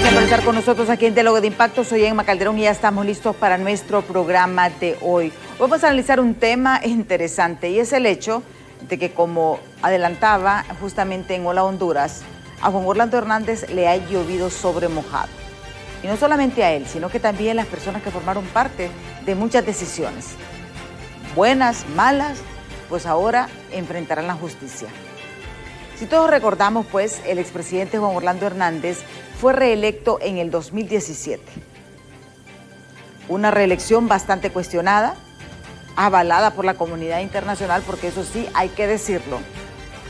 Gracias por estar con nosotros aquí en Diálogo de Impacto. Soy Emma Calderón y ya estamos listos para nuestro programa de hoy. Vamos a analizar un tema interesante y es el hecho de que, como adelantaba justamente en Hola Honduras, a Juan Orlando Hernández le ha llovido sobre mojado. Y no solamente a él, sino que también las personas que formaron parte de muchas decisiones. Buenas, malas, pues ahora enfrentarán la justicia. Si todos recordamos, pues, el expresidente Juan Orlando Hernández fue reelecto en el 2017. Una reelección bastante cuestionada, avalada por la comunidad internacional, porque eso sí, hay que decirlo.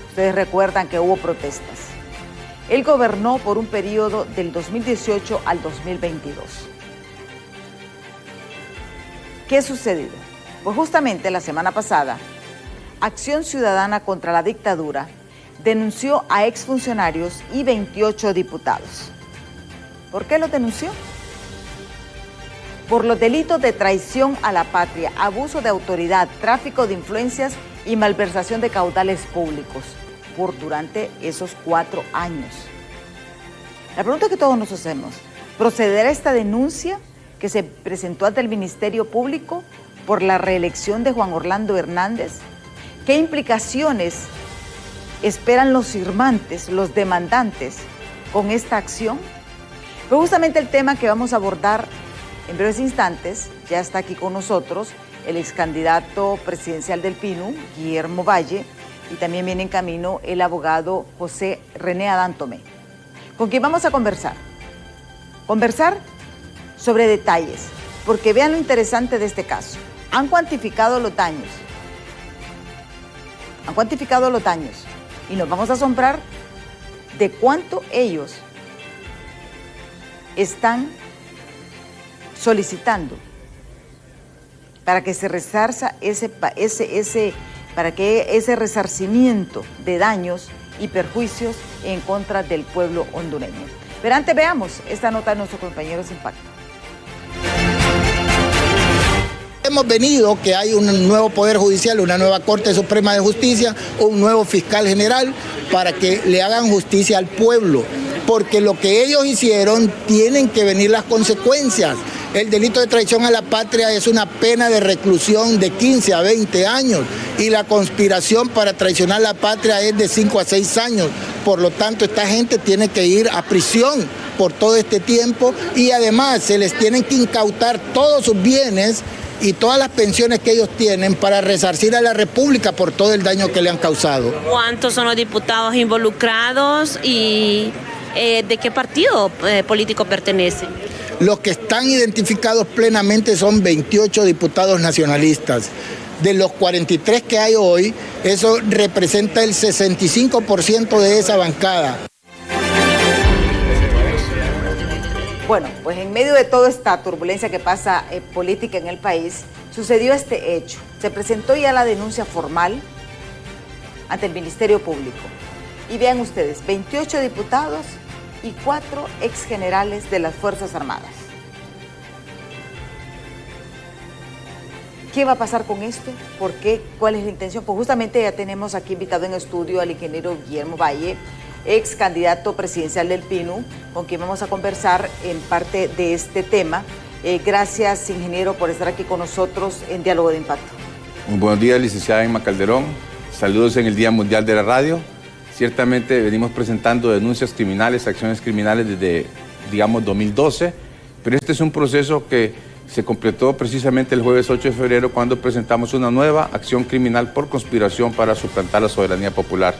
Ustedes recuerdan que hubo protestas. Él gobernó por un periodo del 2018 al 2022. ¿Qué ha sucedido? Pues justamente la semana pasada, Acción Ciudadana contra la Dictadura denunció a exfuncionarios y 28 diputados. ¿Por qué los denunció? Por los delitos de traición a la patria, abuso de autoridad, tráfico de influencias y malversación de caudales públicos durante esos 4 años. La pregunta que todos nos hacemos: ¿procederá esta denuncia que se presentó ante el Ministerio Público por la reelección de Juan Orlando Hernández? ¿Qué implicaciones esperan los firmantes, los demandantes, con esta acción? Pero justamente el tema que vamos a abordar en breves instantes, ya está aquí con nosotros el ex candidato presidencial del PINU, Guillermo Valle, y también viene en camino el abogado José René Adán Tomé, con quien vamos a conversar sobre detalles, porque vean lo interesante de este caso. Han cuantificado los daños, y nos vamos a asombrar de cuánto ellos están solicitando para que se resarza para que ese resarcimiento de daños y perjuicios en contra del pueblo hondureño. Pero antes veamos esta nota de nuestros compañeros Impacto. Hemos venido que hay un nuevo Poder Judicial, una nueva Corte Suprema de Justicia, un nuevo fiscal general para que le hagan justicia al pueblo, porque lo que ellos hicieron tienen que venir las consecuencias. El delito de traición a la patria es una pena de reclusión de 15 a 20 años y la conspiración para traicionar la patria es de 5 a 6 años. Por lo tanto, esta gente tiene que ir a prisión por todo este tiempo y además se les tienen que incautar todos sus bienes y todas las pensiones que ellos tienen para resarcir a la República por todo el daño que le han causado. ¿Cuántos son los diputados involucrados y de qué partido político pertenecen? Los que están identificados plenamente son 28 diputados nacionalistas. De los 43 que hay hoy, eso representa el 65% de esa bancada. Bueno, pues en medio de toda esta turbulencia que pasa política en el país, sucedió este hecho. Se presentó ya la denuncia formal ante el Ministerio Público. Y vean ustedes, 28 diputados y 4 exgenerales de las Fuerzas Armadas. ¿Qué va a pasar con esto? ¿Por qué? ¿Cuál es la intención? Pues justamente ya tenemos aquí invitado en estudio al ingeniero Guillermo Valle, ex candidato presidencial del PINU, con quien vamos a conversar en parte de este tema. Gracias, ingeniero, por estar aquí con nosotros en Diálogo de Impacto. Muy buenos días, licenciada Emma Calderón. Saludos en el Día Mundial de la Radio. Ciertamente venimos presentando denuncias criminales, acciones criminales desde, digamos, 2012, pero este es un proceso que se completó precisamente el jueves 8 de febrero cuando presentamos una nueva acción criminal por conspiración para suplantar la soberanía popular.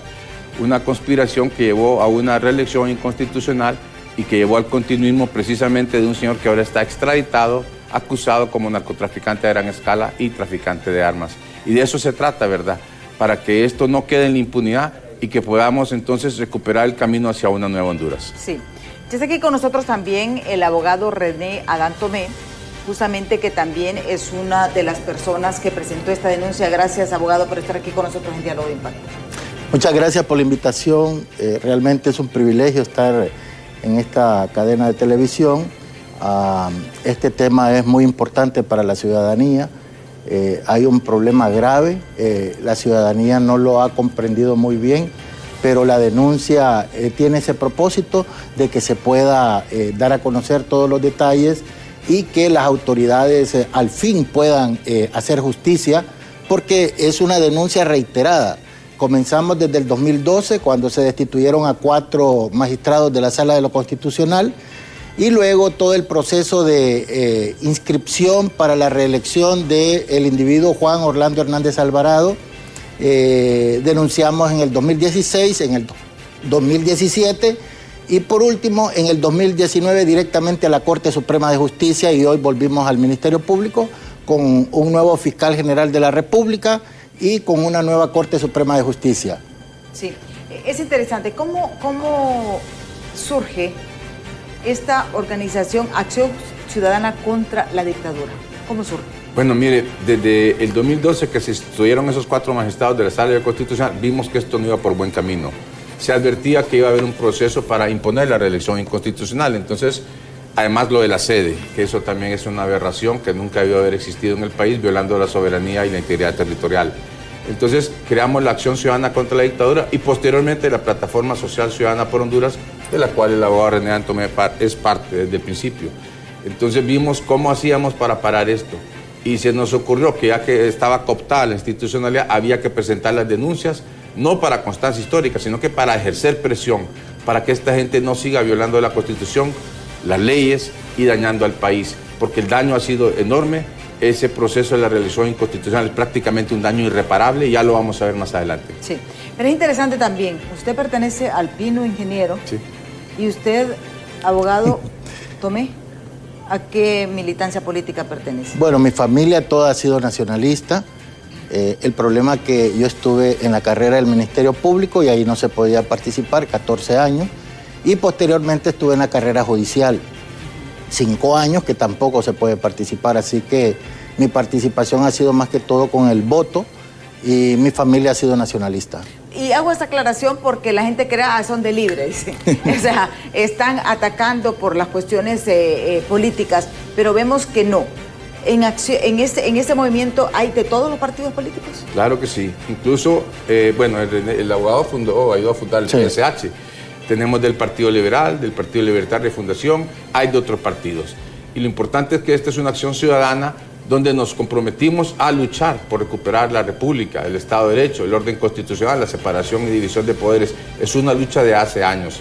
Una conspiración que llevó a una reelección inconstitucional y que llevó al continuismo precisamente de un señor que ahora está extraditado, acusado como narcotraficante a gran escala y traficante de armas. Y de eso se trata, ¿verdad? Para que esto no quede en la impunidad y que podamos entonces recuperar el camino hacia una nueva Honduras. Sí. Ya está aquí con nosotros también el abogado René Adán Tomé, justamente que también es una de las personas que presentó esta denuncia. Gracias, abogado, por estar aquí con nosotros en Diálogo de Impacto. Muchas gracias por la invitación. Realmente es un privilegio estar en esta cadena de televisión. Este tema es muy importante para la ciudadanía. Hay un problema grave, la ciudadanía no lo ha comprendido muy bien pero la denuncia tiene ese propósito de que se pueda dar a conocer todos los detalles y que las autoridades al fin puedan hacer justicia, porque es una denuncia reiterada. Comenzamos desde el 2012, cuando se destituyeron a 4 magistrados de la Sala de lo Constitucional, y luego todo el proceso de inscripción para la reelección del individuo Juan Orlando Hernández Alvarado. Denunciamos en el 2016, en el 2017 y por último en el 2019 directamente a la Corte Suprema de Justicia, y hoy volvimos al Ministerio Público con un nuevo fiscal general de la República y con una nueva Corte Suprema de Justicia. Sí, es interesante. ¿Cómo surge esta organización Acción Ciudadana contra la Dictadura? ¿Cómo surge? Bueno, mire, desde el 2012 que se instituyeron esos 4 magistrados de la Sala de Constitucional, vimos que esto no iba por buen camino. Se advertía que iba a haber un proceso para imponer la reelección inconstitucional. Entonces, además lo de la sede, que eso también es una aberración que nunca debió haber existido en el país, violando la soberanía y la integridad territorial. Entonces, creamos la Acción Ciudadana contra la Dictadura y posteriormente la Plataforma Social Ciudadana por Honduras, de la cual el abogado René Antomé es parte desde el principio. Entonces vimos cómo hacíamos para parar esto. Y se nos ocurrió que ya que estaba cooptada la institucionalidad, había que presentar las denuncias, no para constancia histórica, sino que para ejercer presión, para que esta gente no siga violando la Constitución, las leyes y dañando al país, porque el daño ha sido enorme. Ese proceso de la reelección inconstitucional es prácticamente un daño irreparable y ya lo vamos a ver más adelante. Sí, pero es interesante también, usted pertenece al Pino Ingeniero, sí. Y usted, abogado Tomé, ¿a qué militancia política pertenece? Bueno, mi familia toda ha sido nacionalista. El problema es que yo estuve en la carrera del Ministerio Público y ahí no se podía participar, 14 años, y posteriormente estuve en la carrera judicial, 5 años que tampoco se puede participar, así que mi participación ha sido más que todo con el voto y mi familia ha sido nacionalista. Y hago esta aclaración porque la gente cree, son de libre, dice. O sea, están atacando por las cuestiones políticas, pero vemos que no. En este movimiento hay de todos los partidos políticos. Claro que sí. Incluso, bueno, el abogado ayudó a fundar el CSH. Tenemos del Partido Liberal, del Partido Libertad de Fundación, hay de otros partidos. Y lo importante es que esta es una acción ciudadana donde nos comprometimos a luchar por recuperar la República, el Estado de Derecho, el orden constitucional, la separación y división de poderes. Es una lucha de hace años.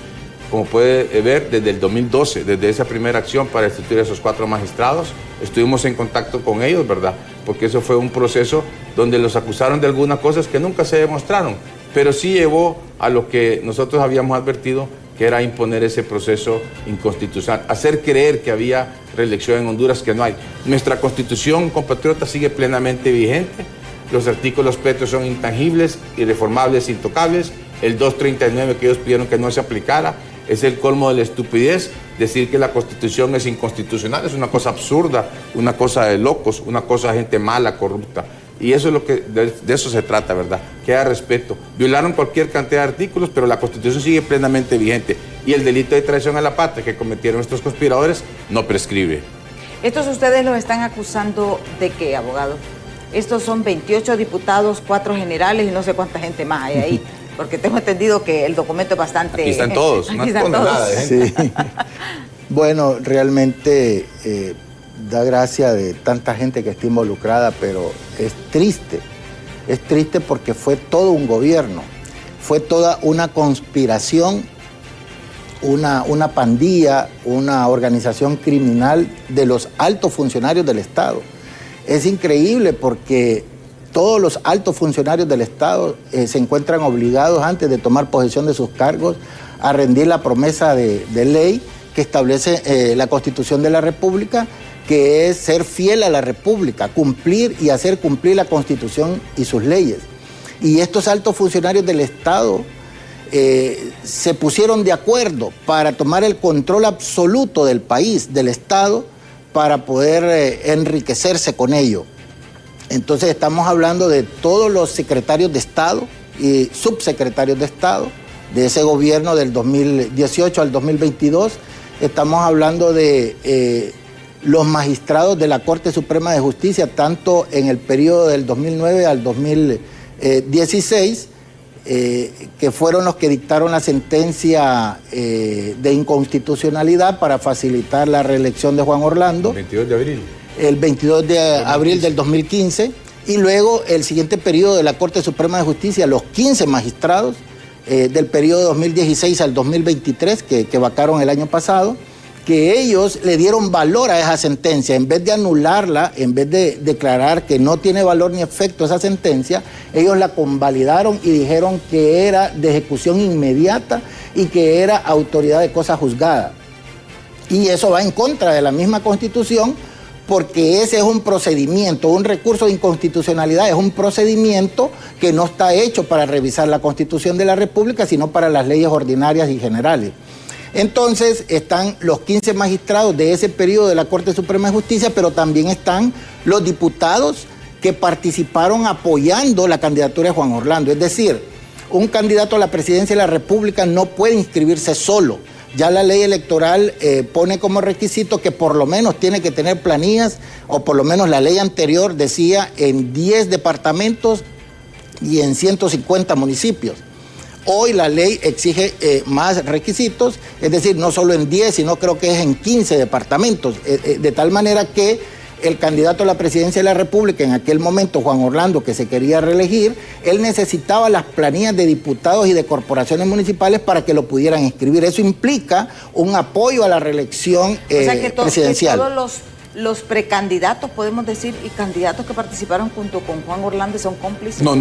Como puede ver, desde el 2012, desde esa primera acción para destituir a esos 4 magistrados, estuvimos en contacto con ellos, ¿verdad? Porque eso fue un proceso donde los acusaron de algunas cosas que nunca se demostraron, pero sí llevó a lo que nosotros habíamos advertido, que era imponer ese proceso inconstitucional, hacer creer que había reelección en Honduras, que no hay. Nuestra Constitución, compatriotas, sigue plenamente vigente. Los artículos pletos son intangibles, irreformables, intocables. El 239 que ellos pidieron que no se aplicara es el colmo de la estupidez. Decir que la Constitución es inconstitucional es una cosa absurda, una cosa de locos, una cosa de gente mala, corrupta. Y eso es lo que, de eso se trata, ¿verdad? Que haya respeto. Violaron cualquier cantidad de artículos, pero la Constitución sigue plenamente vigente. Y el delito de traición a la patria que cometieron estos conspiradores no prescribe. ¿Estos ustedes los están acusando de qué, abogado? Estos son 28 diputados, 4 generales y no sé cuánta gente más hay ahí. Porque tengo entendido que el documento es bastante... Aquí están todos, aquí están todos. Sí. Bueno, realmente... da gracia de tanta gente que está involucrada, pero es triste porque fue todo un gobierno, fue toda una conspiración, una pandilla, una organización criminal de los altos funcionarios del Estado. Es increíble porque todos los altos funcionarios del Estado se encuentran obligados antes de tomar posesión de sus cargos a rendir la promesa de ley que establece la Constitución de la República, que es ser fiel a la República, cumplir y hacer cumplir la Constitución y sus leyes. Y estos altos funcionarios del Estado se pusieron de acuerdo para tomar el control absoluto del país, del Estado, para poder enriquecerse con ello. Entonces estamos hablando de todos los secretarios de Estado y subsecretarios de Estado, de ese gobierno del 2018 al 2022. Estamos hablando de los magistrados de la Corte Suprema de Justicia, tanto en el periodo del 2009 al 2016, que fueron los que dictaron la sentencia de inconstitucionalidad para facilitar la reelección de Juan Orlando. El 22 de abril. El 22 de abril del 2015. Y luego el siguiente periodo de la Corte Suprema de Justicia, los 15 magistrados del periodo 2016 al 2023, que vacaron el año pasado, que ellos le dieron valor a esa sentencia. En vez de anularla, en vez de declarar que no tiene valor ni efecto esa sentencia, ellos la convalidaron y dijeron que era de ejecución inmediata y que era autoridad de cosa juzgada. Y eso va en contra de la misma Constitución, porque ese es un procedimiento, un recurso de inconstitucionalidad, es un procedimiento que no está hecho para revisar la Constitución de la República, sino para las leyes ordinarias y generales. Entonces están los 15 magistrados de ese periodo de la Corte Suprema de Justicia, pero también están los diputados que participaron apoyando la candidatura de Juan Orlando. Es decir, un candidato a la presidencia de la República no puede inscribirse solo. Ya la ley electoral pone como requisito que por lo menos tiene que tener planillas, o por lo menos la ley anterior decía en 10 departamentos y en 150 municipios. Hoy la ley exige más requisitos, es decir, no solo en 10, sino creo que es en 15 departamentos, de tal manera que el candidato a la presidencia de la República, en aquel momento Juan Orlando, que se quería reelegir, él necesitaba las planillas de diputados y de corporaciones municipales para que lo pudieran inscribir. Eso implica un apoyo a la reelección presidencial. Que todos los precandidatos, podemos decir, y candidatos que participaron junto con Juan Orlando son cómplices. No.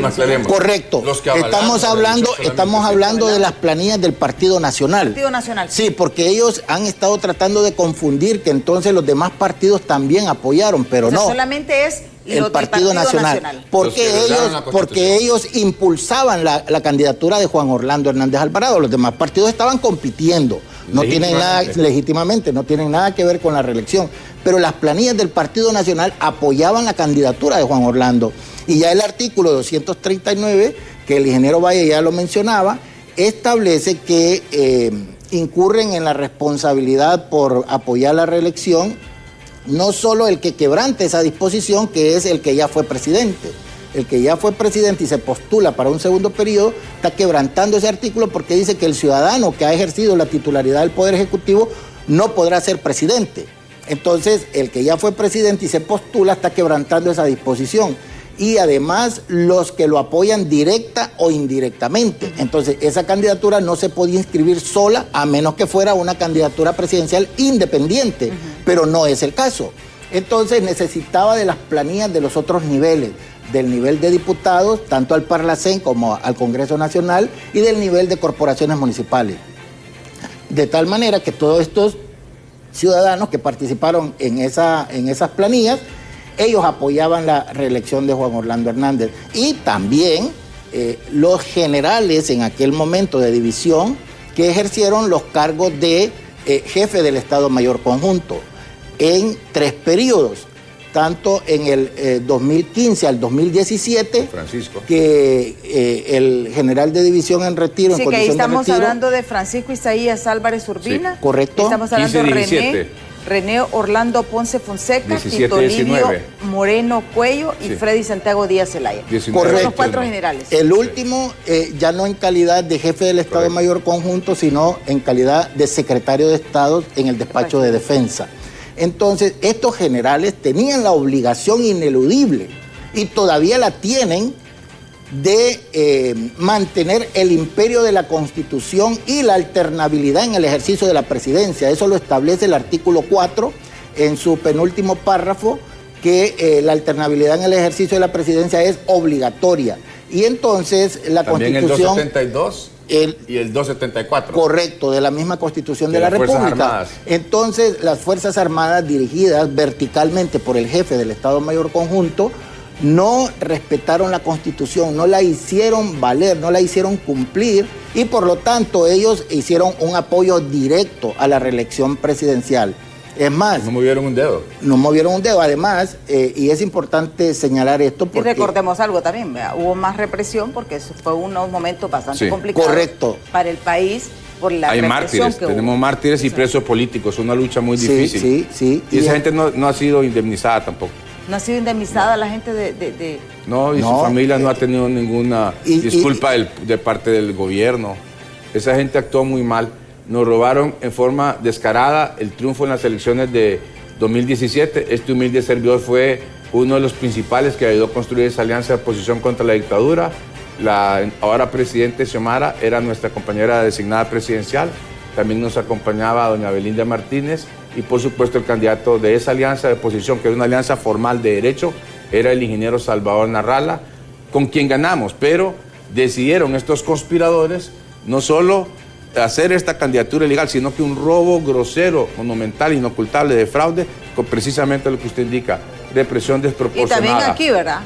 Aclaremos. Correcto. Estamos hablando de las planillas del Partido Nacional. Partido Nacional. Sí, porque ellos han estado tratando de confundir que entonces los demás partidos también apoyaron, pero o sea, no. Solamente es el Partido Nacional. Porque ellos impulsaban la candidatura de Juan Orlando Hernández Alvarado. Los demás partidos estaban compitiendo. No tienen nada, legítimamente, no tienen nada que ver con la reelección. Pero las planillas del Partido Nacional apoyaban la candidatura de Juan Orlando. Y ya el artículo 239, que el ingeniero Valle ya lo mencionaba, establece que incurren en la responsabilidad por apoyar la reelección no solo el que quebrante esa disposición, que es el que ya fue presidente. El que ya fue presidente y se postula para un segundo periodo está quebrantando ese artículo, porque dice que el ciudadano que ha ejercido la titularidad del Poder Ejecutivo no podrá ser presidente. Entonces, el que ya fue presidente y se postula está quebrantando esa disposición. Y además, los que lo apoyan directa o indirectamente. Entonces, esa candidatura no se podía inscribir sola, a menos que fuera una candidatura presidencial independiente, pero no es el caso. Entonces, necesitaba de las planillas de los otros niveles, del nivel de diputados, tanto al Parlacén como al Congreso Nacional, y del nivel de corporaciones municipales. De tal manera que todos estos ciudadanos que participaron en esas planillas, ellos apoyaban la reelección de Juan Orlando Hernández. Y también los generales en aquel momento de división que ejercieron los cargos de jefe del Estado Mayor Conjunto en 3 periodos. Tanto en el 2015 al 2017, Francisco, que el general de división en retiro, sí, en condición de retiro. Sí, que ahí estamos hablando de Francisco Isaías Álvarez Urbina. Sí, correcto. Estamos hablando de René Orlando Ponce Fonseca, Tito Livio Moreno Cuello y Freddy Santiago Díaz Zelaya. Correcto. Los 4 generales. El último, ya no en calidad de jefe del Estado Mayor Conjunto, sino en calidad de secretario de Estado en el despacho de defensa. Entonces, estos generales tenían la obligación ineludible, y todavía la tienen, de mantener el imperio de la Constitución y la alternabilidad en el ejercicio de la presidencia. Eso lo establece el artículo 4 en su penúltimo párrafo, que la alternabilidad en el ejercicio de la presidencia es obligatoria. Y entonces la también Constitución... el 272 y el 274. Correcto, de la misma Constitución de la República. Entonces, las Fuerzas Armadas, dirigidas verticalmente por el jefe del Estado Mayor Conjunto, no respetaron la Constitución, no la hicieron valer, no la hicieron cumplir, y por lo tanto ellos hicieron un apoyo directo a la reelección presidencial. Es más... No movieron un dedo. No movieron un dedo. Además, y es importante señalar esto porque... Y recordemos algo también, hubo más represión porque eso fue unos momentos bastante complicados. Correcto. Para el país por la Hay mártires, tenemos mártires y presos políticos, una lucha muy difícil. Sí. Y esa gente no ha sido indemnizada tampoco. ¿No ha sido indemnizada la gente No, y su familia no ha tenido ninguna disculpa de parte del gobierno. Esa gente actuó muy mal. Nos robaron en forma descarada el triunfo en las elecciones de 2017. Este humilde servidor fue uno de los principales que ayudó a construir esa alianza de oposición contra la dictadura. La ahora presidente Xiomara era nuestra compañera designada presidencial. También nos acompañaba doña Belinda Martínez y por supuesto el candidato de esa alianza de oposición, que era una alianza formal de derecho, era el ingeniero Salvador Narrala, con quien ganamos, pero decidieron estos conspiradores no solo hacer esta candidatura ilegal, sino que un robo grosero, monumental, inocultable de fraude, con precisamente lo que usted indica, represión desproporcionada. Y también aquí, ¿verdad?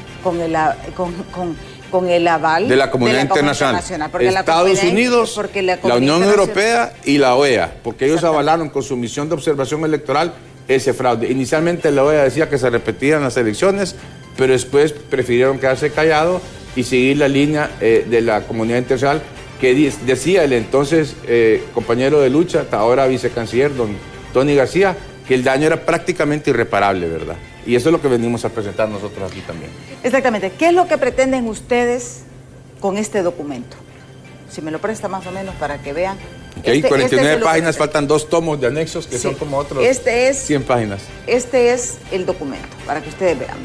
Con el aval de la comunidad internacional. Estados Unidos, la Unión Europea y la OEA, porque ellos avalaron con su misión de observación electoral ese fraude. Inicialmente la OEA decía que se repetían las elecciones, pero después prefirieron quedarse callados y seguir la línea de la comunidad internacional que decía el entonces compañero de lucha, ahora vicecanciller, don Tony García, que el daño era prácticamente irreparable, ¿verdad? Y eso es lo que venimos a presentar nosotros aquí también. Exactamente. ¿Qué es lo que pretenden ustedes con este documento? Si me lo presta más o menos para que vean. Okay, 49 páginas, faltan 2 tomos de anexos que son como otros 100 páginas. Este es el documento, para que ustedes vean.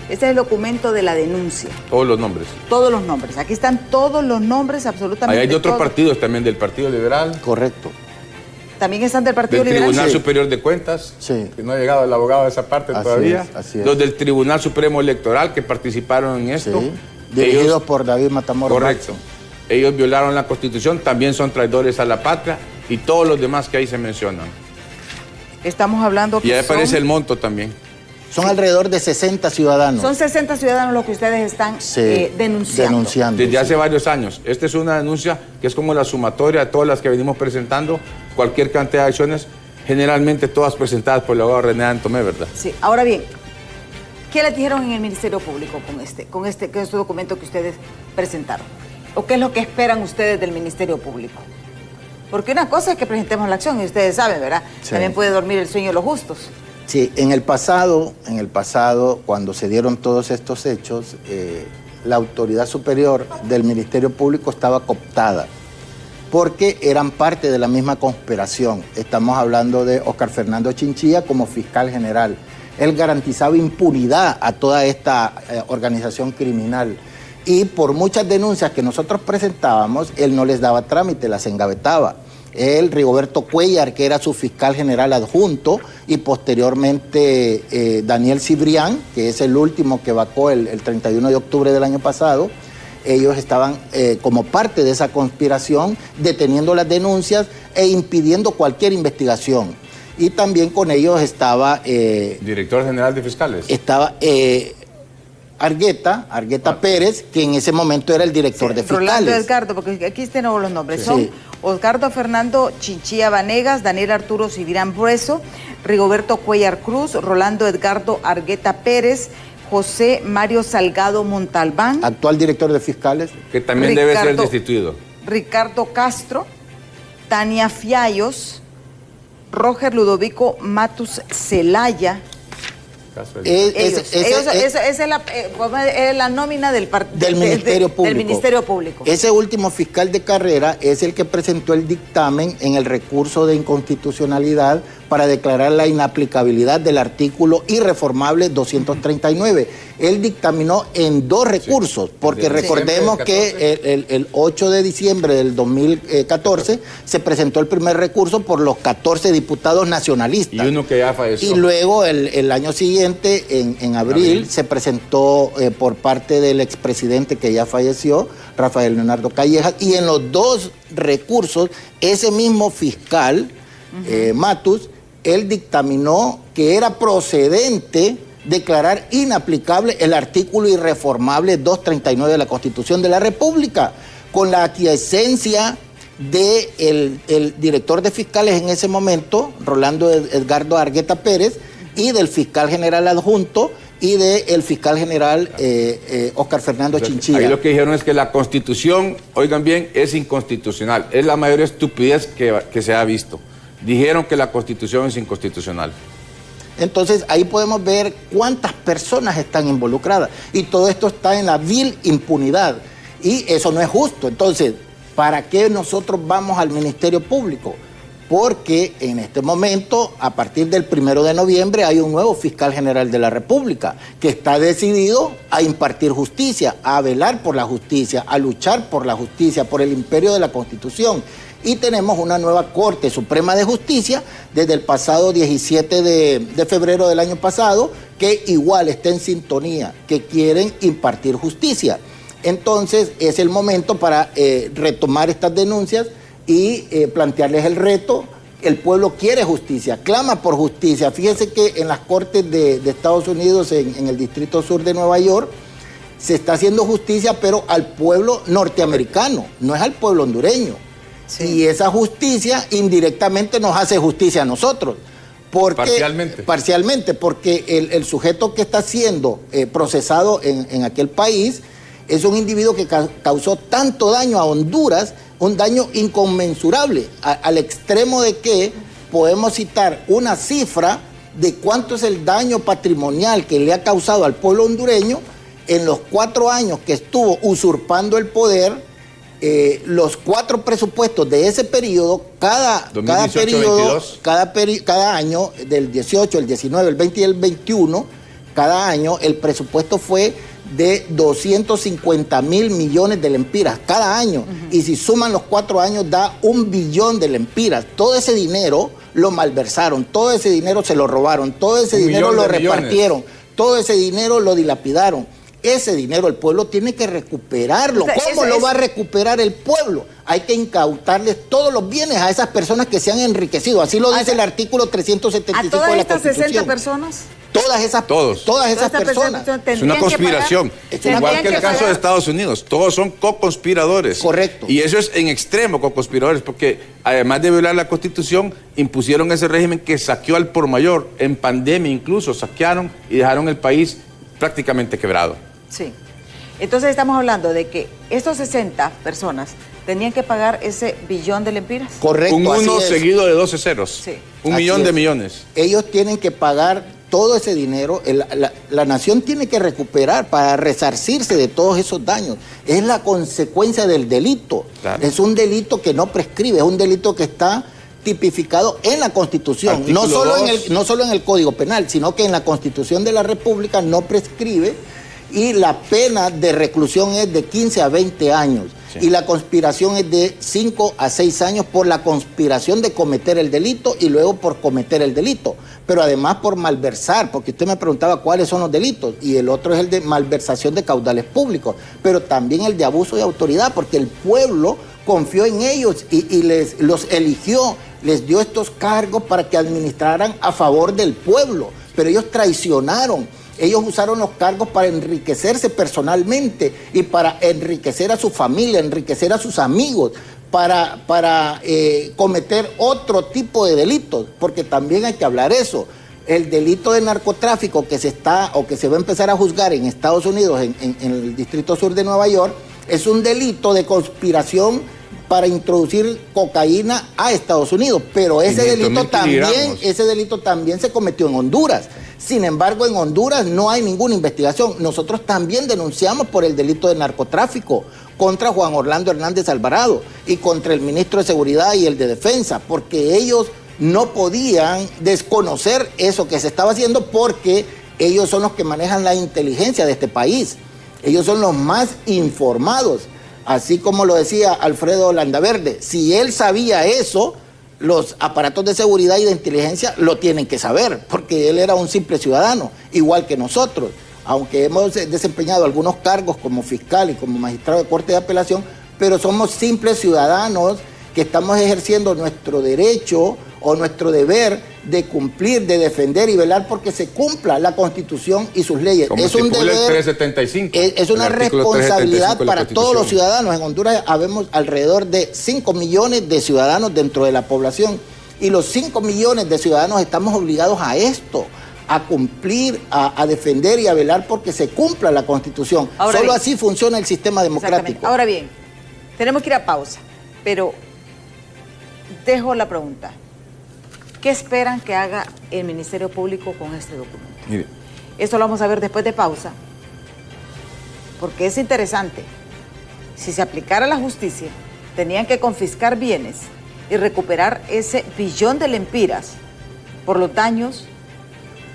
Este es el documento de la denuncia. Todos los nombres. Todos los nombres. Aquí están todos los nombres, absolutamente. Ahí hay de otros partidos también, del Partido Liberal. Correcto. También están del Partido Liberal. Del Tribunal Superior de Cuentas, que no ha llegado el abogado de esa parte todavía. Así es. Los del Tribunal Supremo Electoral que participaron en esto. Dirigidos por David Matamoros. Correcto. Ellos violaron la Constitución, también son traidores a la patria y todos los demás que ahí se mencionan. Estamos hablando que y ahí aparece el monto también. Son alrededor de 60 ciudadanos. Son 60 ciudadanos los que ustedes están denunciando. Desde hace varios años. Esta es una denuncia que es como la sumatoria de todas las que venimos presentando, cualquier cantidad de acciones, generalmente todas presentadas por el abogado René Antomé, ¿verdad? Sí. Ahora bien, ¿qué les dijeron en el Ministerio Público con este documento que ustedes presentaron? ¿O qué es lo que esperan ustedes del Ministerio Público? Porque una cosa es que presentemos la acción, y ustedes saben, ¿verdad? Sí. También puede dormir el sueño de los justos. Sí, en el pasado, cuando se dieron todos estos hechos, la autoridad superior del Ministerio Público estaba cooptada, porque eran parte de la misma conspiración. Estamos hablando de Óscar Fernando Chinchilla como fiscal general. Él garantizaba impunidad a toda esta organización criminal. Y por muchas denuncias que nosotros presentábamos, él no les daba trámite, las engavetaba. Él, Rigoberto Cuellar, que era su fiscal general adjunto, y posteriormente Daniel Cibrián, que es el último que vacó el 31 de octubre del año pasado, ellos estaban como parte de esa conspiración, deteniendo las denuncias e impidiendo cualquier investigación. Y también con ellos estaba... Director General de Fiscales. Estaba... Argueta Pérez, que en ese momento era el director de fiscales. Rolando Edgardo, porque aquí tenemos los nombres. Son Osgardo Fernando Chinchilla Vanegas, Daniel Arturo Cibrián Brueso, Rigoberto Cuellar Cruz, Rolando Edgardo Argueta Pérez, José Mario Salgado Montalbán. Actual director de fiscales. Que también debe ser destituido. Ricardo Castro, Tania Fiallos, Roger Ludovico Matus Celaya. Esa es la nómina del Ministerio Público. Ese último fiscal de carrera es el que presentó el dictamen en el recurso de inconstitucionalidad para declarar la inaplicabilidad del artículo irreformable 239. Él dictaminó en 2 recursos, porque recordemos que el 8 de diciembre del 2014 se presentó el primer recurso por los 14 diputados nacionalistas. Y uno que ya falleció. Y luego el año siguiente, en abril, se presentó por parte del expresidente que ya falleció, Rafael Leonardo Callejas, y en los 2 recursos, ese mismo fiscal, Matus, él dictaminó que era procedente declarar inaplicable el artículo irreformable 239 de la Constitución de la República, con la aquiescencia del director de fiscales en ese momento, Rolando Edgardo Argueta Pérez, y del fiscal general adjunto y del fiscal general Óscar Fernando Chinchilla. Ahí lo que dijeron es que la Constitución, oigan bien, es inconstitucional. Es la mayor estupidez que se ha visto. Dijeron que la Constitución es inconstitucional. Entonces ahí podemos ver cuántas personas están involucradas. Y todo esto está en la vil impunidad. Y eso no es justo. Entonces, ¿para qué nosotros vamos al Ministerio Público? Porque en este momento, a partir del 1 de noviembre, hay un nuevo fiscal general de la República que está decidido a impartir justicia, a velar por la justicia, a luchar por la justicia, por el imperio de la Constitución. Y tenemos una nueva Corte Suprema de Justicia desde el pasado 17 de febrero del año pasado, que igual está en sintonía, que quieren impartir justicia. Entonces es el momento para retomar estas denuncias y plantearles el reto. El pueblo quiere justicia, clama por justicia. Fíjense que en las cortes de Estados Unidos, en el Distrito Sur de Nueva York, se está haciendo justicia, pero al pueblo norteamericano, no es al pueblo hondureño. Sí. Y esa justicia indirectamente nos hace justicia a nosotros. Porque, parcialmente, porque el sujeto que está siendo procesado en aquel país es un individuo que causó tanto daño a Honduras, un daño inconmensurable, al extremo de que podemos citar una cifra de cuánto es el daño patrimonial que le ha causado al pueblo hondureño en los 4 años que estuvo usurpando el poder. Los 4 presupuestos de ese periodo, cada año, del 18, el 19, el 20 y el 21, cada año el presupuesto fue de 250.000 millones de lempiras cada año. Y si suman los 4 años da 1 billón de lempiras. Todo ese dinero lo malversaron, todo ese dinero se lo robaron, todo ese dinero lo repartieron, todo ese dinero lo dilapidaron. Ese dinero el pueblo tiene que recuperarlo. ¿Cómo lo va a recuperar el pueblo? Hay que incautarles todos los bienes a esas personas que se han enriquecido. Así lo dice el artículo 375 de la Constitución. ¿A todas estas 60 personas? Todas esas personas. Es una conspiración. Igual que el caso de Estados Unidos. Todos son co-conspiradores. Correcto. Y eso es en extremo co-conspiradores, porque además de violar la Constitución, impusieron ese régimen que saqueó al por mayor. En pandemia incluso saquearon y dejaron el país prácticamente quebrado. Sí. Entonces estamos hablando de que estos 60 personas tenían que pagar ese billón de lempiras. Correcto. Un 1 seguido de 12 ceros. Sí. 1 millón de millones. Ellos tienen que pagar todo ese dinero. La nación tiene que recuperar para resarcirse de todos esos daños. Es la consecuencia del delito. Claro. Es un delito que no prescribe, es un delito que está tipificado en la Constitución, no solo en el Código Penal, sino que en la Constitución de la República no prescribe, y la pena de reclusión es de 15 a 20 años, sí. Y la conspiración es de 5 a 6 años por la conspiración de cometer el delito y luego por cometer el delito, pero además por malversar, porque usted me preguntaba cuáles son los delitos, y el otro es el de malversación de caudales públicos, pero también el de abuso de autoridad, porque el pueblo confió en ellos y los eligió, les dio estos cargos para que administraran a favor del pueblo, pero ellos traicionaron. Ellos usaron los cargos para enriquecerse personalmente y para enriquecer a su familia, enriquecer a sus amigos, para cometer otro tipo de delitos, porque también hay que hablar eso. El delito de narcotráfico que se va a empezar a juzgar en Estados Unidos, en el Distrito Sur de Nueva York, es un delito de conspiración para introducir cocaína a Estados Unidos, pero ese delito también se cometió en Honduras. Sin embargo, en Honduras no hay ninguna investigación. Nosotros también denunciamos por el delito de narcotráfico contra Juan Orlando Hernández Alvarado y contra el ministro de Seguridad y el de Defensa, porque ellos no podían desconocer eso que se estaba haciendo, porque ellos son los que manejan la inteligencia de este país. Ellos son los más informados. Así como lo decía Alfredo Landaverde, si él sabía eso, los aparatos de seguridad y de inteligencia lo tienen que saber, porque él era un simple ciudadano, igual que nosotros. Aunque hemos desempeñado algunos cargos como fiscal y como magistrado de Corte de Apelación, pero somos simples ciudadanos que estamos ejerciendo nuestro derecho o nuestro deber de cumplir, de defender y velar porque se cumpla la Constitución y sus leyes. Es un deber, el 375, es una responsabilidad para todos los ciudadanos. En Honduras habemos alrededor de 5 millones de ciudadanos dentro de la población, y los 5 millones de ciudadanos estamos obligados a esto, a cumplir, a defender y a velar porque se cumpla la Constitución. Solo así funciona el sistema democrático. Ahora bien, tenemos que ir a pausa, pero dejo la pregunta. ¿Qué esperan que haga el Ministerio Público con este documento? Mire. Esto lo vamos a ver después de pausa, porque es interesante. Si se aplicara la justicia, tenían que confiscar bienes y recuperar ese billón de lempiras por los daños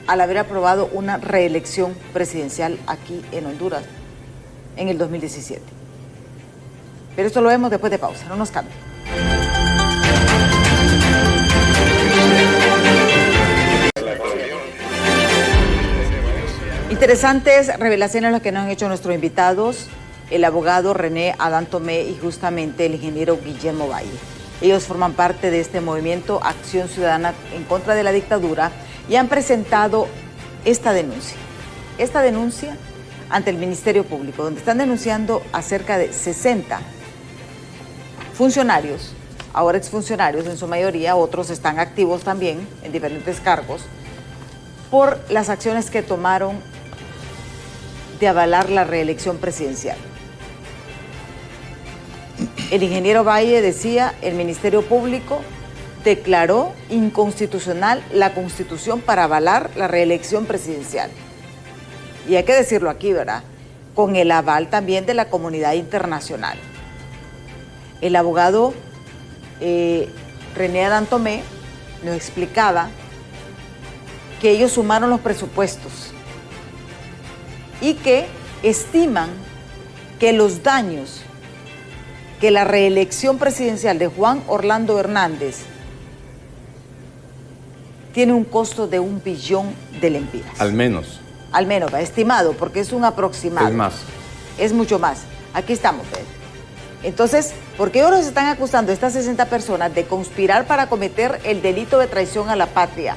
al haber aprobado una reelección presidencial aquí en Honduras en el 2017. Pero esto lo vemos después de pausa, no nos cambien. Interesantes revelaciones las que nos han hecho nuestros invitados, el abogado René Adán Tomé y justamente el ingeniero Guillermo Valle. Ellos forman parte de este movimiento Acción Ciudadana en contra de la dictadura y han presentado esta denuncia ante el Ministerio Público, donde están denunciando a cerca de 60 funcionarios, ahora exfuncionarios en su mayoría, otros están activos también en diferentes cargos, por las acciones que tomaron de avalar la reelección presidencial. El ingeniero Valle decía, el Ministerio Público declaró inconstitucional la Constitución para avalar la reelección presidencial. Y hay que decirlo aquí, ¿verdad? Con el aval también de la comunidad internacional. El abogado René Adán Tomé nos explicaba que ellos sumaron los presupuestos y que estiman que los daños que la reelección presidencial de Juan Orlando Hernández tiene un costo de 1 billón de lempiras. Al menos. Al menos, va estimado, porque es un aproximado. Es más. Es mucho más. Aquí estamos, Pedro. Entonces, ¿por qué ahora se están acusando a estas 60 personas de conspirar para cometer el delito de traición a la patria?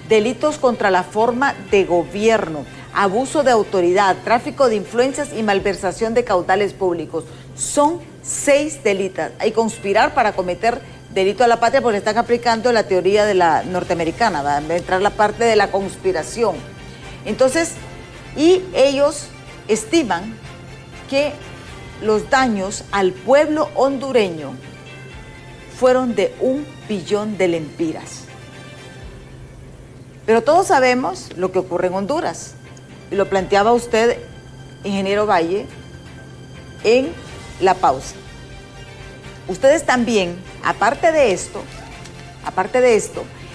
Delitos contra la forma de gobierno, abuso de autoridad, tráfico de influencias y malversación de caudales públicos. Son 6 delitos. Hay conspirar para cometer delito a la patria porque están aplicando la teoría de la norteamericana, va a entrar la parte de la conspiración. Entonces, y ellos estiman que los daños al pueblo hondureño fueron de 1 billón de lempiras. Pero todos sabemos lo que ocurre en Honduras. Y lo planteaba usted, ingeniero Valle, en la pausa. Ustedes también, aparte de esto,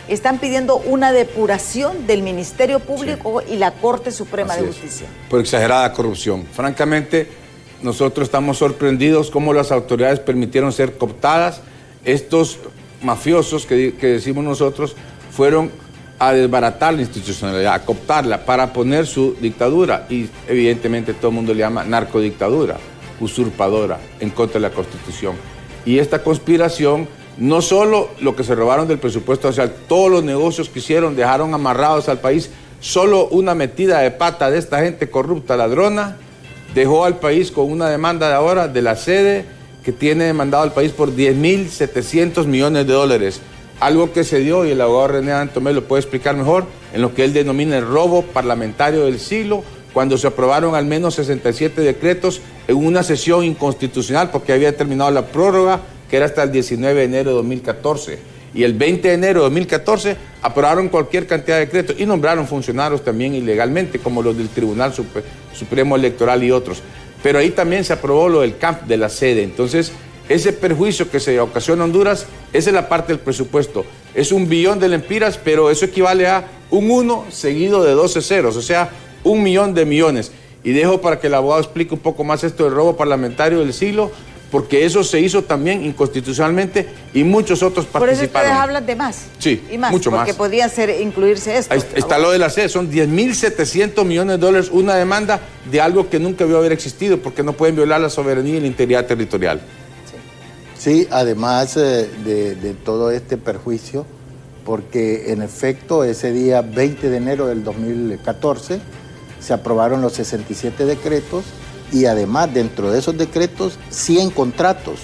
están pidiendo una depuración del Ministerio Público y la Corte Suprema de Justicia. Por exagerada corrupción. Francamente, nosotros estamos sorprendidos cómo las autoridades permitieron ser cooptadas. Estos mafiosos que decimos nosotros fueron a desbaratar la institucionalidad, a cooptarla para poner su dictadura. Y evidentemente todo el mundo le llama narcodictadura, usurpadora, en contra de la Constitución. Y esta conspiración, no solo lo que se robaron del presupuesto social, todos los negocios que hicieron, dejaron amarrados al país, solo una metida de pata de esta gente corrupta, ladrona, dejó al país con una demanda de ahora de la sede que tiene demandado al país por 10.700 millones de dólares. Algo que se dio, y el abogado René Adán Tomé lo puede explicar mejor, en lo que él denomina el robo parlamentario del siglo, cuando se aprobaron al menos 67 decretos en una sesión inconstitucional porque había terminado la prórroga, que era hasta el 19 de enero de 2014. Y el 20 de enero de 2014 aprobaron cualquier cantidad de decretos y nombraron funcionarios también ilegalmente, como los del Tribunal Supremo Electoral y otros. Pero ahí también se aprobó lo del CAMP de la sede. Entonces, ese perjuicio que se ocasiona en Honduras, esa es la parte del presupuesto. Es 1 billón de lempiras, pero eso equivale a un 1 seguido de 12 ceros, o sea, 1 millón de millones. Y dejo para que el abogado explique un poco más esto del robo parlamentario del siglo, porque eso se hizo también inconstitucionalmente y muchos otros participaron. Por eso ustedes hablan de más. Sí, y más, mucho más. Porque podría incluirse esto. Ahí está lo de la sede, son 10.700 millones de dólares, una demanda de algo que nunca debió haber existido, porque no pueden violar la soberanía y la integridad territorial. Sí, además de todo este perjuicio, porque en efecto ese día 20 de enero del 2014 se aprobaron los 67 decretos y además dentro de esos decretos 100 contratos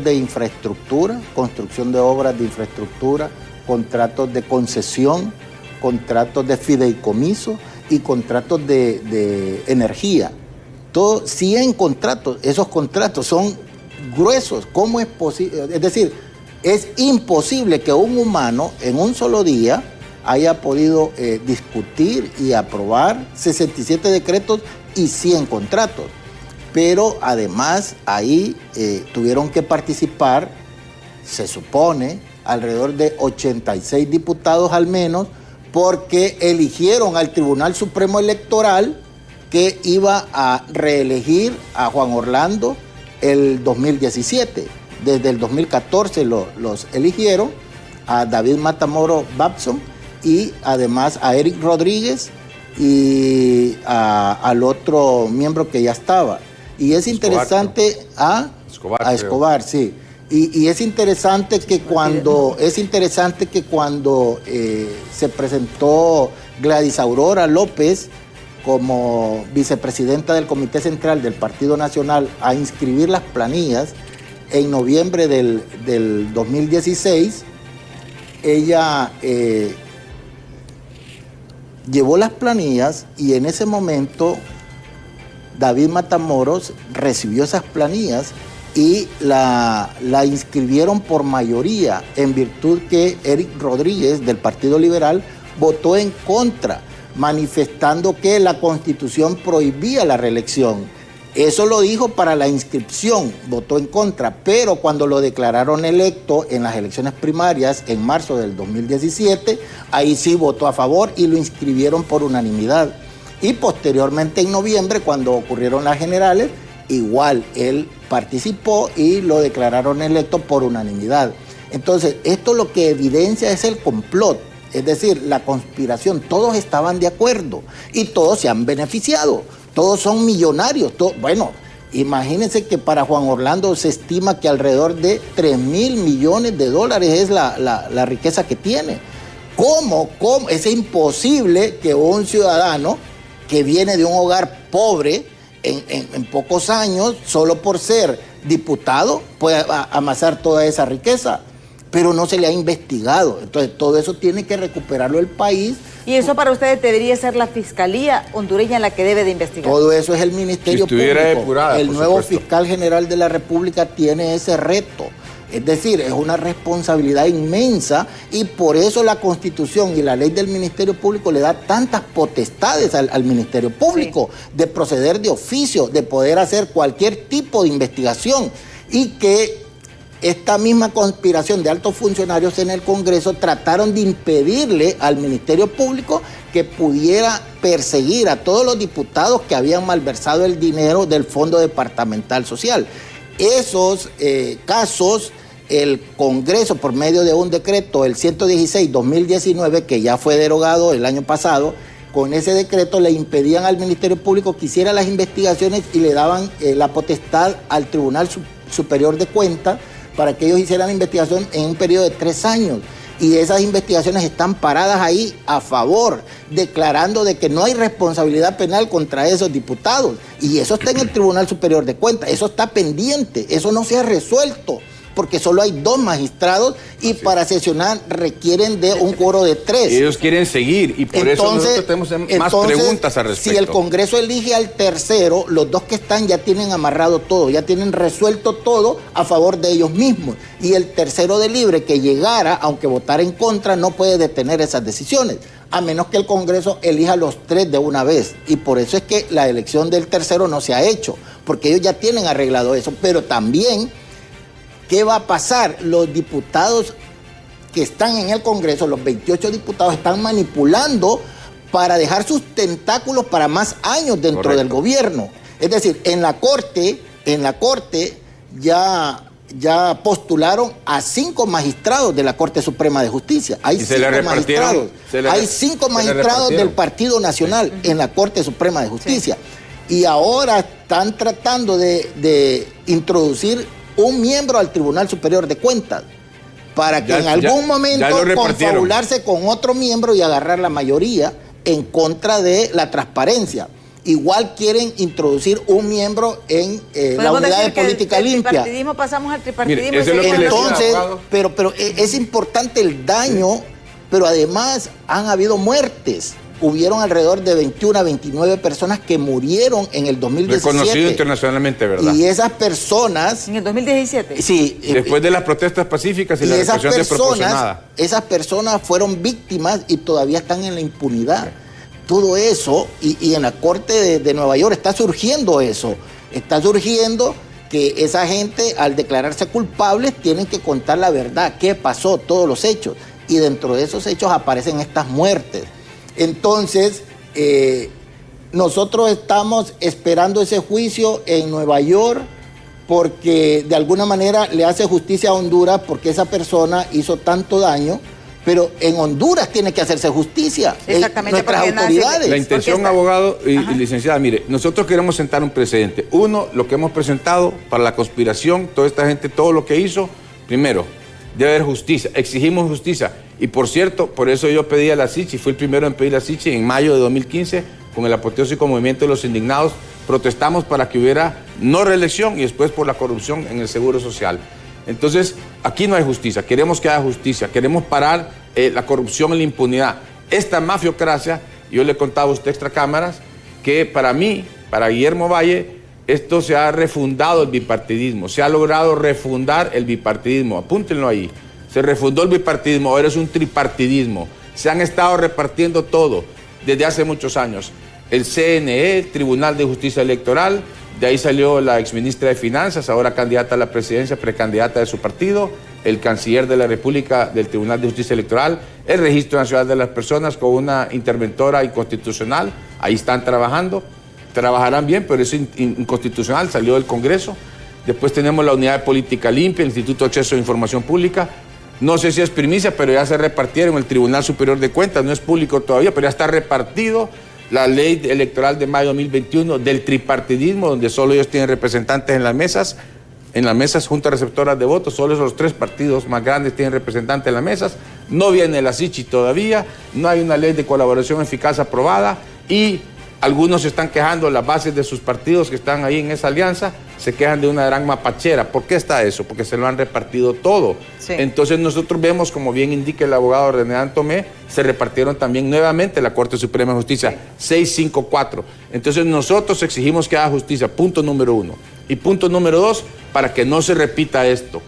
de infraestructura, construcción de obras de infraestructura, contratos de concesión, contratos de fideicomiso y contratos de energía. Todo 100 contratos, esos contratos son gruesos. ¿Cómo es posible? Es decir, Es imposible que un humano en un solo día haya podido discutir y aprobar 67 decretos y 100 contratos. Pero además ahí tuvieron que participar, se supone, alrededor de 86 diputados al menos, porque eligieron al Tribunal Supremo Electoral que iba a reelegir a Juan Orlando el 2017. Desde el 2014 los eligieron, a David Matamoros Babson y además a Eric Rodríguez y al otro miembro que ya estaba. Y es interesante a Escobar, sí. Y es interesante que cuando se presentó Gladys Aurora López como vicepresidenta del Comité Central del Partido Nacional a inscribir las planillas en noviembre del 2016, ella llevó las planillas y en ese momento David Matamoros recibió esas planillas y la inscribieron por mayoría, en virtud que Eric Rodríguez del Partido Liberal votó en contra, manifestando que la Constitución prohibía la reelección. Eso lo dijo para la inscripción, votó en contra, pero cuando lo declararon electo en las elecciones primarias en marzo del 2017, ahí sí votó a favor y lo inscribieron por unanimidad. Y posteriormente en noviembre, cuando ocurrieron las generales, igual él participó y lo declararon electo por unanimidad. Entonces, esto lo que evidencia es el complot, es decir, la conspiración. Todos estaban de acuerdo y todos se han beneficiado, todos son millonarios. Bueno, imagínense que para Juan Orlando se estima que alrededor de 3.000 millones de dólares es la riqueza que tiene. ¿Cómo? Es imposible que un ciudadano que viene de un hogar pobre en pocos años, solo por ser diputado, pueda amasar toda esa riqueza, pero no se le ha investigado. Entonces todo eso tiene que recuperarlo el país. ¿Y eso para ustedes debería ser la Fiscalía hondureña la que debe de investigar? Todo eso es el Ministerio Público. Depurada, el nuevo fiscal general de la República tiene ese reto. Es decir, es una responsabilidad inmensa y por eso la Constitución y la ley del Ministerio Público le da tantas potestades al Ministerio Público, sí, de proceder de oficio, de poder hacer cualquier tipo de investigación, y que esta misma conspiración de altos funcionarios en el Congreso trataron de impedirle al Ministerio Público que pudiera perseguir a todos los diputados que habían malversado el dinero del Fondo Departamental Social. Esos casos, el Congreso, por medio de un decreto, el 116-2019, que ya fue derogado el año pasado, con ese decreto le impedían al Ministerio Público que hiciera las investigaciones y le daban la potestad al Tribunal Superior de Cuentas para que ellos hicieran la investigación en un periodo de 3 años. Y esas investigaciones están paradas ahí a favor, declarando de que no hay responsabilidad penal contra esos diputados. Y eso está en el Tribunal Superior de Cuentas, eso está pendiente, eso no se ha resuelto, porque solo hay 2 magistrados y para sesionar requieren de un quórum de 3. Ellos quieren seguir y por eso nosotros tenemos más preguntas al respecto. Si el Congreso elige al tercero, los 2 que están ya tienen amarrado todo, ya tienen resuelto todo a favor de ellos mismos. Y el tercero de libre que llegara, aunque votara en contra, no puede detener esas decisiones, a menos que el Congreso elija los 3 de una vez. Y por eso es que la elección del tercero no se ha hecho, porque ellos ya tienen arreglado eso. Pero también, ¿qué va a pasar? Los diputados que están en el Congreso, los 28 diputados, están manipulando para dejar sus tentáculos para más años dentro del gobierno. Es decir, en la Corte ya postularon a 5 magistrados de la Corte Suprema de Justicia. Hay 5 magistrados. Hay 5 magistrados del Partido Nacional en la Corte Suprema de Justicia. Sí. Y ahora están tratando de introducir un miembro al Tribunal Superior de Cuentas para que en algún momento confabularse con otro miembro y agarrar la mayoría en contra de la transparencia. Igual quieren introducir un miembro en la unidad de política limpia. Tripartidismo, pasamos al tripartidismo. Mire, entonces, pero es importante el daño, pero además han habido muertes. hubieron alrededor de 21 a 29 personas que murieron en el 2017. Reconocido internacionalmente, ¿verdad? Y esas personas... ¿En el 2017? Sí. Después de las protestas pacíficas y la represión desproporcionada. Esas personas fueron víctimas y todavía están en la impunidad. Todo eso, y en la Corte de Nueva York está surgiendo eso. Está surgiendo que esa gente, al declararse culpables, tienen que contar la verdad, qué pasó, todos los hechos. Y dentro de esos hechos aparecen estas muertes. Entonces, nosotros estamos esperando ese juicio en Nueva York porque de alguna manera le hace justicia a Honduras porque esa persona hizo tanto daño, pero en Honduras tiene que hacerse justicia. Exactamente. Nuestras autoridades. La intención, abogado y licenciada, mire, nosotros queremos sentar un precedente. Uno, lo que hemos presentado para la conspiración, toda esta gente, todo lo que hizo, primero, debe haber justicia, exigimos justicia. Y por cierto, por eso yo pedí a la SICHI, fui el primero en pedir a la SICHI en mayo de 2015, con el apoteósico movimiento de los indignados, protestamos para que hubiera no reelección y después por la corrupción en el Seguro Social. Entonces, aquí no hay justicia, queremos que haya justicia, queremos parar la corrupción y la impunidad. Esta mafiocracia, yo le contaba a usted extra cámaras, que para mí, para Guillermo Valle, esto se ha refundado el bipartidismo, se ha logrado refundar el bipartidismo, apúntenlo ahí. Se refundó el bipartidismo, ahora es un tripartidismo. Se han estado repartiendo todo desde hace muchos años. El CNE, el Tribunal de Justicia Electoral, de ahí salió la exministra de Finanzas, ahora candidata a la presidencia, precandidata de su partido, el canciller de la República del Tribunal de Justicia Electoral, el Registro Nacional de las Personas con una interventora inconstitucional, ahí están trabajando, trabajarán bien, pero es inconstitucional, salió del Congreso. Después tenemos la Unidad de Política Limpia, el Instituto de Acceso a Información Pública. No sé si es primicia, pero ya se repartieron el Tribunal Superior de Cuentas, no es público todavía, pero ya está repartido la ley electoral de mayo de 2021 del tripartidismo, donde solo ellos tienen representantes en las mesas, juntas receptoras de votos, solo esos 3 partidos más grandes tienen representantes en las mesas. No viene la SICHI todavía, no hay una ley de colaboración eficaz aprobada y algunos se están quejando, las bases de sus partidos que están ahí en esa alianza, se quejan de una gran mapachera. ¿Por qué está eso? Porque se lo han repartido todo. Sí. Entonces nosotros vemos, como bien indica el abogado René Antomé, se repartieron también nuevamente la Corte Suprema de Justicia, 654. Entonces nosotros exigimos que haga justicia, punto número 1. Y punto número 2, para que no se repita esto.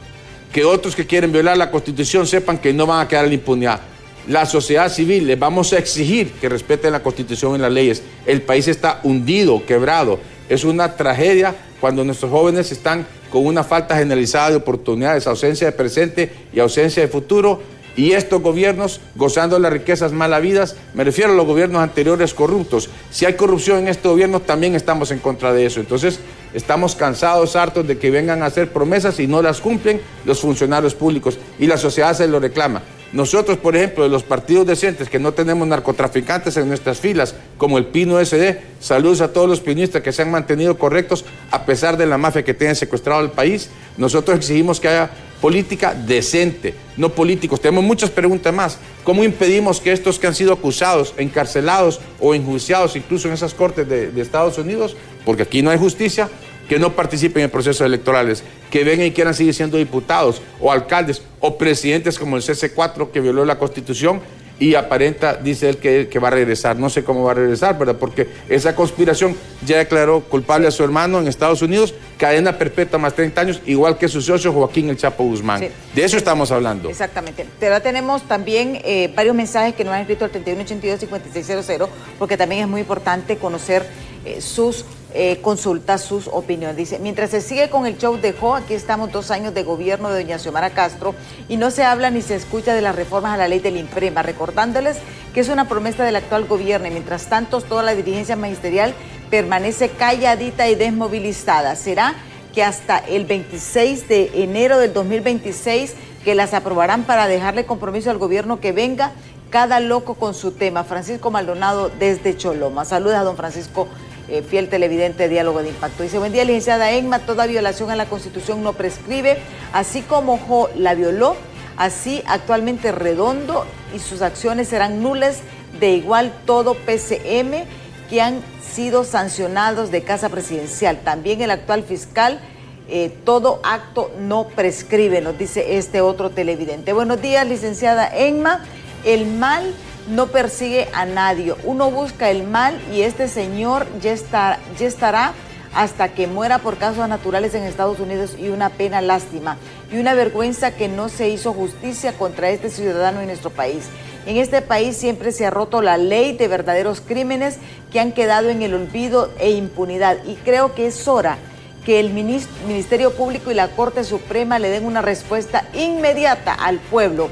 Que otros que quieren violar la Constitución sepan que no van a quedar en la impunidad. La sociedad civil, les vamos a exigir que respeten la Constitución y las leyes. El país está hundido, quebrado. Es una tragedia cuando nuestros jóvenes están con una falta generalizada de oportunidades, ausencia de presente y ausencia de futuro. Y estos gobiernos gozando de las riquezas mal habidas, me refiero a los gobiernos anteriores corruptos. Si hay corrupción en este gobierno, también estamos en contra de eso. Entonces, estamos cansados, hartos de que vengan a hacer promesas y no las cumplen los funcionarios públicos. Y la sociedad se lo reclama. Nosotros, por ejemplo, de los partidos decentes que no tenemos narcotraficantes en nuestras filas, como el Pino SD, saludos a todos los pinistas que se han mantenido correctos a pesar de la mafia que tiene secuestrado el país. Nosotros exigimos que haya política decente, no políticos. Tenemos muchas preguntas más. ¿Cómo impedimos que estos que han sido acusados, encarcelados o enjuiciados, incluso en esas cortes de Estados Unidos, porque aquí no hay justicia, que no participen en procesos electorales, que vengan y quieran seguir siendo diputados o alcaldes o presidentes como el CC4 que violó la Constitución y aparenta, dice él, que va a regresar? No sé cómo va a regresar, ¿verdad? Porque esa conspiración ya declaró culpable a su hermano en Estados Unidos, cadena perpetua más 30 años, igual que su socio Joaquín El Chapo Guzmán. Sí. De eso estamos hablando. Exactamente. Pero ahora tenemos también varios mensajes que nos han escrito al 3182-5600, porque también es muy importante conocer sus consultas, sus opiniones. Dice, mientras se sigue con el show de Jo, aquí estamos 2 años de gobierno de doña Xiomara Castro y no se habla ni se escucha de las reformas a la ley del INPREMA, recordándoles que es una promesa del actual gobierno y mientras tanto toda la dirigencia magisterial permanece calladita y desmovilizada. ¿Será que hasta el 26 de enero del 2026 que las aprobarán para dejarle compromiso al gobierno que venga? Cada loco con su tema. Francisco Maldonado desde Choloma. Saludos a don Francisco, fiel televidente de Diálogo de Impacto. Dice, buen día, licenciada Enma, toda violación a la Constitución no prescribe. Así como Jo la violó, así actualmente Redondo y sus acciones serán nulas. De igual todo PCM que han sido sancionados de Casa Presidencial. También el actual fiscal, todo acto no prescribe, nos dice este otro televidente. Buenos días, licenciada Enma. El mal no persigue a nadie. Uno busca el mal y este señor ya estará hasta que muera por causas naturales en Estados Unidos, y una pena, lástima y una vergüenza que no se hizo justicia contra este ciudadano en nuestro país. En este país siempre se ha roto la ley de verdaderos crímenes que han quedado en el olvido e impunidad, y creo que es hora que el Ministerio Público y la Corte Suprema le den una respuesta inmediata al pueblo,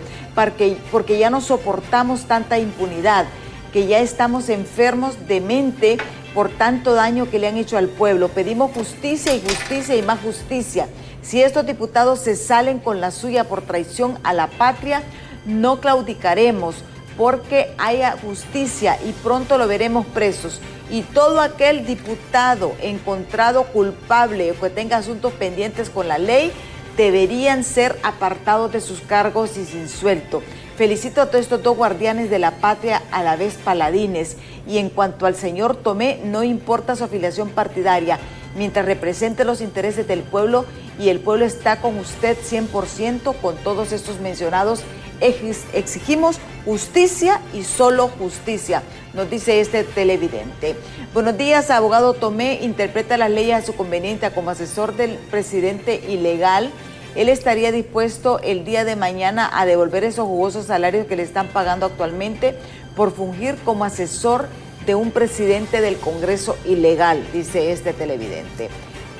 porque ya no soportamos tanta impunidad, que ya estamos enfermos de mente por tanto daño que le han hecho al pueblo. Pedimos justicia y justicia y más justicia. Si estos diputados se salen con la suya por traición a la patria, no claudicaremos porque haya justicia y pronto lo veremos presos. Y todo aquel diputado encontrado culpable o que tenga asuntos pendientes con la ley deberían ser apartados de sus cargos y sin sueldo. Felicito a todos estos dos guardianes de la patria, a la vez paladines. Y en cuanto al señor Tomé, no importa su afiliación partidaria, mientras represente los intereses del pueblo, y el pueblo está con usted 100%, con todos estos mencionados, exigimos justicia y solo justicia, nos dice este televidente. Buenos días, abogado Tomé interpreta las leyes a su conveniencia como asesor del presidente ilegal. Él estaría dispuesto el día de mañana a devolver esos jugosos salarios que le están pagando actualmente por fungir como asesor de un presidente del Congreso ilegal, dice este televidente.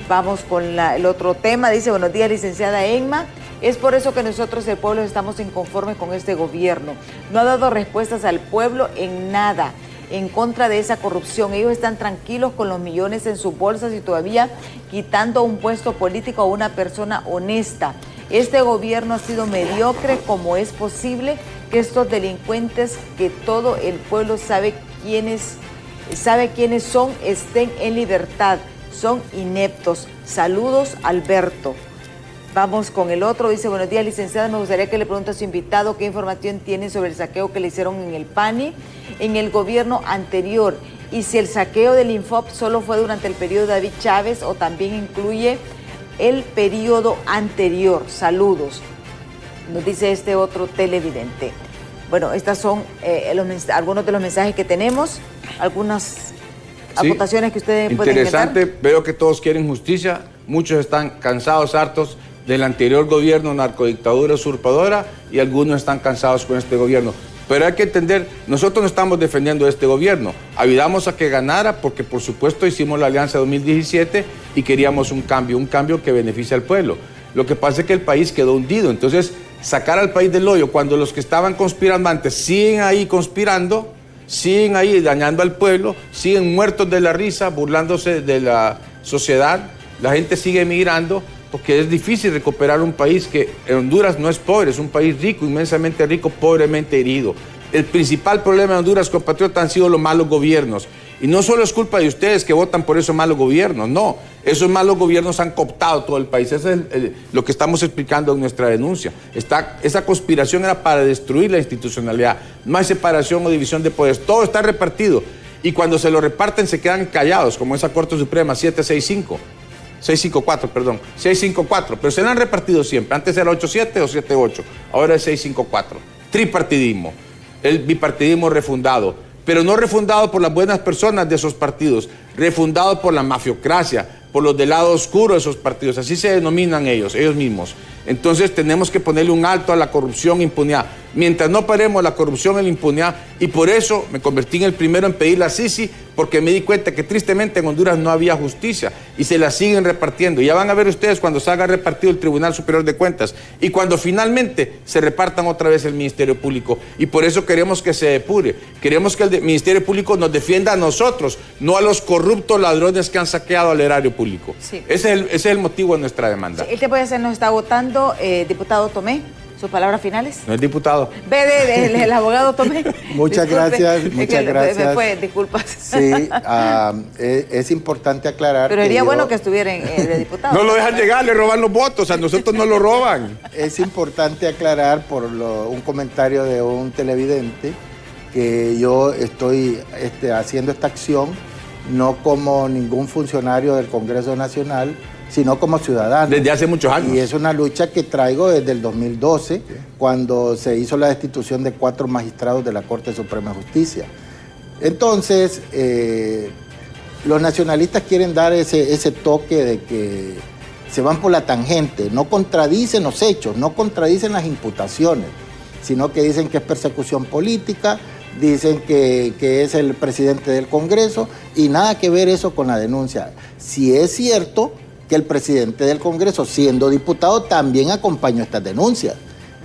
Vamos con el otro tema. Dice: buenos días, licenciada Emma. Es por eso que nosotros, el pueblo, estamos inconformes con este gobierno. No ha dado respuestas al pueblo en nada en contra de esa corrupción. Ellos están tranquilos con los millones en sus bolsas y todavía quitando un puesto político a una persona honesta. Este gobierno ha sido mediocre. ¿Cómo es posible que estos delincuentes, que todo el pueblo sabe quiénes son, estén en libertad? Son ineptos. Saludos, Alberto. Vamos con el otro. Dice: buenos días, licenciada. Me gustaría que le pregunte a su invitado qué información tiene sobre el saqueo que le hicieron en el PANI en el gobierno anterior, y si el saqueo del Infop solo fue durante el periodo de David Chávez o también incluye el periodo anterior. Saludos, nos dice este otro televidente. Bueno, estas son algunos de los mensajes que tenemos, algunas acotaciones que ustedes pueden dar. Interesante, veo que todos quieren justicia, muchos están cansados, hartos del anterior gobierno, narcodictadura usurpadora, y algunos están cansados con este gobierno. Pero hay que entender, nosotros no estamos defendiendo a este gobierno, ayudamos a que ganara porque por supuesto hicimos la alianza 2017 y queríamos un cambio que beneficie al pueblo. Lo que pasa es que el país quedó hundido, entonces sacar al país del hoyo cuando los que estaban conspirando antes siguen ahí conspirando, siguen ahí dañando al pueblo, siguen muertos de la risa, burlándose de la sociedad, la gente sigue emigrando, porque es difícil recuperar un país que en Honduras no es pobre, es un país rico, inmensamente rico, pobremente herido. El principal problema de Honduras, compatriotas, han sido los malos gobiernos. Y no solo es culpa de ustedes que votan por esos malos gobiernos, no. Esos malos gobiernos han cooptado todo el país. Eso es lo que estamos explicando en nuestra denuncia. Esa conspiración era para destruir la institucionalidad. No hay separación o división de poderes. Todo está repartido. Y cuando se lo reparten se quedan callados, como esa Corte Suprema 654, pero se la han repartido siempre. Antes era 87 o 78, ahora es 654. Tripartidismo, el bipartidismo refundado, pero no refundado por las buenas personas de esos partidos, refundado por la mafiocracia, por los del lado oscuro de esos partidos, así se denominan ellos mismos. Entonces tenemos que ponerle un alto a la corrupción e impunidad. Mientras no paremos la corrupción y la impunidad, y por eso me convertí en el primero en pedir la Sisi, porque me di cuenta que tristemente en Honduras no había justicia y se la siguen repartiendo. Ya van a ver ustedes cuando salga repartido el Tribunal Superior de Cuentas y cuando finalmente se repartan otra vez el Ministerio Público. Y por eso queremos que se depure. Queremos que el Ministerio Público nos defienda a nosotros, no a los corruptos ladrones que han saqueado al erario público. Sí. Ese es el motivo de nuestra demanda. Sí, el tiempo ya se nos está agotando. Diputado Tomé, sus palabras finales. No es diputado. El abogado Tomé. Muchas gracias. Me fue, disculpas. Sí, es importante aclarar. Pero sería bueno que estuvieran de diputado. No lo dejan llegar, le roban los votos, a nosotros no lo roban. Es importante aclarar por un comentario de un televidente que yo estoy haciendo esta acción no como ningún funcionario del Congreso Nacional, sino como ciudadano. Desde hace muchos años. Y es una lucha que traigo desde el 2012, cuando se hizo la destitución de 4 magistrados de la Corte Suprema de Justicia. Entonces, los nacionalistas quieren dar ese toque de que se van por la tangente, no contradicen los hechos, no contradicen las imputaciones, sino que dicen que es persecución política, dicen que es el presidente del Congreso, y nada que ver eso con la denuncia. Si es cierto que el presidente del Congreso, siendo diputado, también acompañó estas denuncias.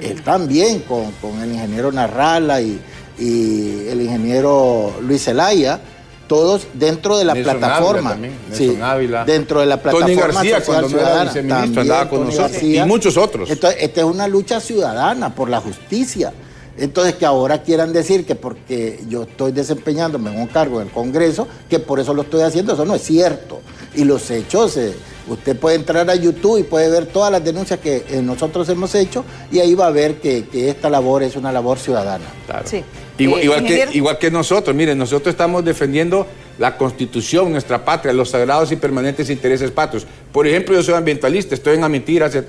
Él también, con el ingeniero Narrala y el ingeniero Luis Zelaya, todos dentro de la Nelson plataforma. Ávila también, Nelson Ávila. Dentro de la plataforma Tony García, Social cuando no era Ciudadana, viceministro, andaba con nosotros. García. Y muchos otros. Entonces, esta es una lucha ciudadana por la justicia. Entonces, que ahora quieran decir que porque yo estoy desempeñándome en un cargo en el Congreso, que por eso lo estoy haciendo, eso no es cierto. Y los hechos, usted puede entrar a YouTube y puede ver todas las denuncias que nosotros hemos hecho, y ahí va a ver que esta labor es una labor ciudadana. Claro. Sí. Igual que nosotros, miren, nosotros estamos defendiendo la Constitución, nuestra patria, los sagrados y permanentes intereses patrios. Por ejemplo, yo soy ambientalista, estoy en Amitir hace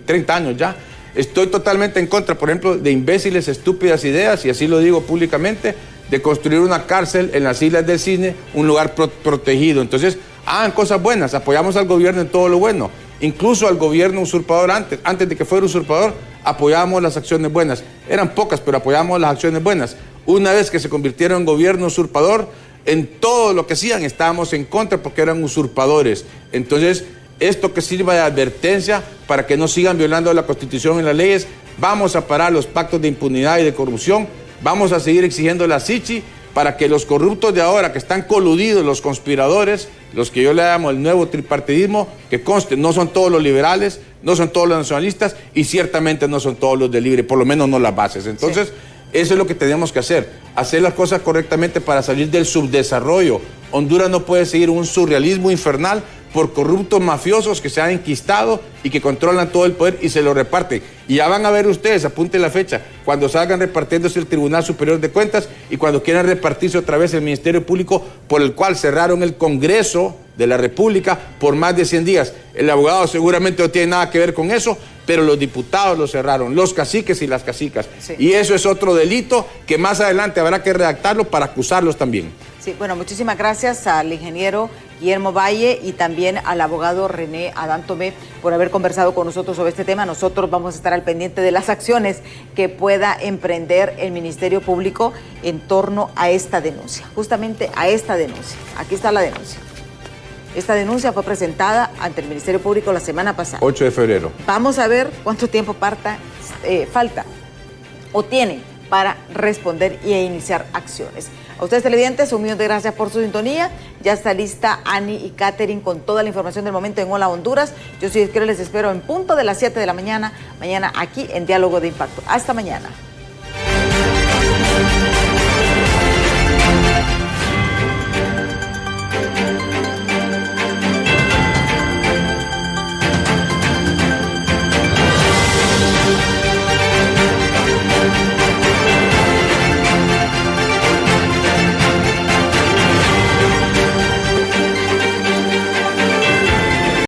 30 años ya. Estoy totalmente en contra, por ejemplo, de imbéciles, estúpidas ideas, y así lo digo públicamente, de construir una cárcel en las Islas del Cisne, un lugar protegido. Entonces, hagan cosas buenas, apoyamos al gobierno en todo lo bueno, incluso al gobierno usurpador antes de que fuera usurpador, apoyábamos las acciones buenas. Eran pocas, pero apoyábamos las acciones buenas. Una vez que se convirtieron en gobierno usurpador, en todo lo que hacían estábamos en contra porque eran usurpadores. Entonces, esto que sirva de advertencia para que no sigan violando la Constitución y las leyes. Vamos a parar los pactos de impunidad y de corrupción. Vamos a seguir exigiendo la SICHI para que los corruptos de ahora, que están coludidos, los conspiradores, los que yo le llamo el nuevo tripartidismo, que conste, no son todos los liberales, no son todos los nacionalistas y ciertamente no son todos los de Libre, por lo menos no las bases. Entonces, sí, eso es lo que tenemos que hacer las cosas correctamente para salir del subdesarrollo. Honduras no puede seguir un surrealismo infernal por corruptos mafiosos que se han enquistado y que controlan todo el poder y se lo reparten. Y ya van a ver ustedes, apunten la fecha, cuando salgan repartiéndose el Tribunal Superior de Cuentas y cuando quieran repartirse otra vez el Ministerio Público, por el cual cerraron el Congreso de la República por más de 100 días. El abogado seguramente no tiene nada que ver con eso, pero los diputados lo cerraron, los caciques y las cacicas. Sí. Y eso es otro delito que más adelante habrá que redactarlo para acusarlos también. Sí, bueno, muchísimas gracias al ingeniero Guillermo Valle y también al abogado René Adán Tomé por haber conversado con nosotros sobre este tema. Nosotros vamos a estar al pendiente de las acciones que pueda emprender el Ministerio Público en torno a esta denuncia, justamente a esta denuncia. Aquí está la denuncia. Esta denuncia fue presentada ante el Ministerio Público la semana pasada. 8 de febrero. Vamos a ver cuánto tiempo falta o tiene para responder e iniciar acciones. A ustedes televidentes, un millón de gracias por su sintonía. Ya está lista Ani y Catherine con toda la información del momento en Hola Honduras. Yo soy Esquero, les espero en punto de las 7 de la mañana, aquí en Diálogo de Impacto. Hasta mañana.